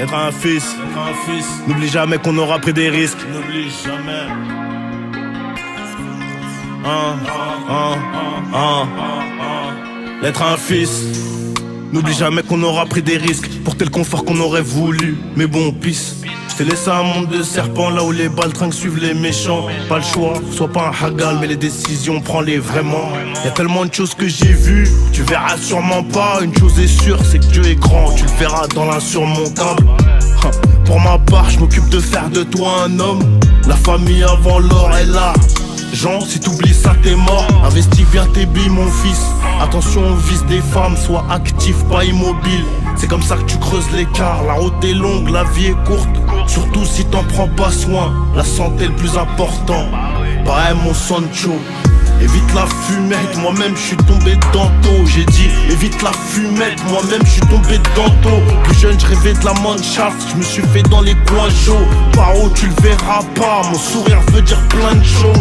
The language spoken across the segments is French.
Être un fils, n'oublie jamais qu'on aura pris des risques. N'oublie jamais. Être un fils, n'oublie jamais qu'on aura pris des risques pour tel confort qu'on aurait voulu. Mais bon, pisse. Je t'ai laissé un monde de serpents là où les baltringues suivent les méchants. Pas le choix, sois pas un hagal, mais les décisions prends-les vraiment. Y'a tellement de choses que j'ai vues, tu verras sûrement pas. Une chose est sûre, c'est que Dieu est grand, tu le verras dans l'insurmontable. Pour ma part, je m'occupe de faire de toi un homme. La famille avant l'or est là. Jean, si t'oublies ça t'es mort. Investis bien tes billes mon fils. Attention au vice des femmes, sois actif, pas immobile. C'est comme ça que tu creuses l'écart. La route est longue, la vie est courte. Surtout si t'en prends pas soin. La santé est le plus important. Ouais mon Sancho. Évite la fumette, moi-même je suis tombé dedans tôt. J'ai dit évite la fumette, moi-même je suis tombé dedans tôt. Plus jeune je rêvais de la manchaft, je me suis fait dans les coins chauds. Par où tu le verras pas, mon sourire veut dire plein de choses.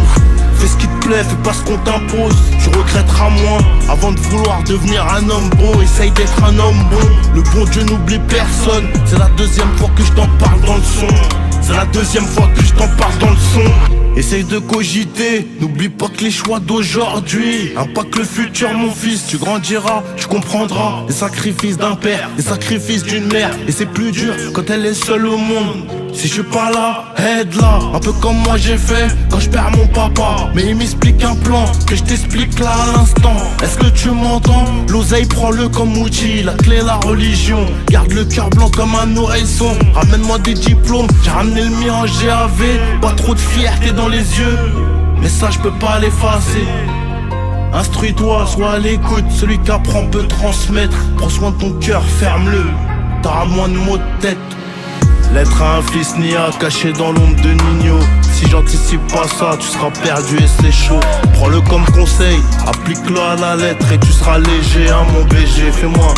Fais ce qui te plaît, fais pas ce qu'on t'impose. Tu regretteras moins avant de vouloir devenir un homme beau. Essaye d'être un homme bon, le bon Dieu n'oublie personne. C'est la deuxième fois que je t'en parle dans le son. C'est la deuxième fois que je t'en parle dans le son. Essaye de cogiter, n'oublie pas que les choix d'aujourd'hui impactent le futur mon fils. Tu grandiras, tu comprendras les sacrifices d'un père, les sacrifices d'une mère. Et c'est plus dur quand elle est seule au monde. Si je suis pas là, aide-la, un peu comme moi j'ai fait quand je perds mon papa. Mais il m'explique un plan que je t'explique là à l'instant. Est-ce que tu m'entends? L'oseille prends-le comme outil, la clé la religion. Garde le cœur blanc comme un oreilson. Ramène-moi des diplômes, j'ai ramené le mien en GAV. Pas trop de fierté dans les yeux, mais ça je peux pas l'effacer. Instruis-toi, sois à l'écoute, celui qui apprend peut transmettre. Prends soin de ton cœur, ferme-le, t'auras moins de mots de tête. L'être à un fils nia caché dans l'ombre de Nino. Si j'anticipe pas ça, tu seras perdu et c'est chaud. Prends-le comme conseil, applique-le à la lettre et tu seras léger, hein mon BG. Fais-moi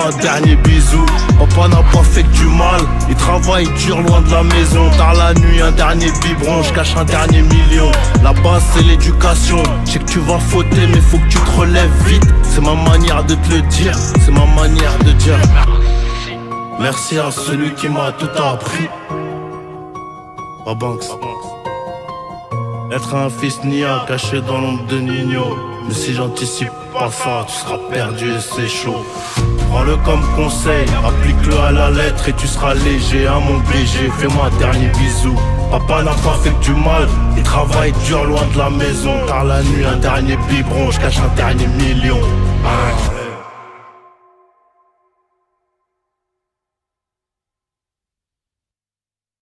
un dernier bisou. Papa n'a pas fait que du mal, il travaille dur loin de la maison. Tard la nuit, un dernier biberon, je cache un dernier million. La base c'est l'éducation, je sais que tu vas fauter mais faut que tu te relèves vite. C'est ma manière de te le dire, c'est ma manière de dire. Merci à celui qui m'a tout appris. Banks. Être un fils nia caché dans l'ombre de Nino. Mais si j'anticipe pas ça, tu seras perdu et c'est chaud. Prends-le comme conseil, applique-le à la lettre et tu seras léger, hein mon BG. Fais-moi un dernier bisou. Papa n'a pas fait que du mal, il travaille dur loin de la maison. Tard la nuit, un dernier biberon, je cache un dernier million.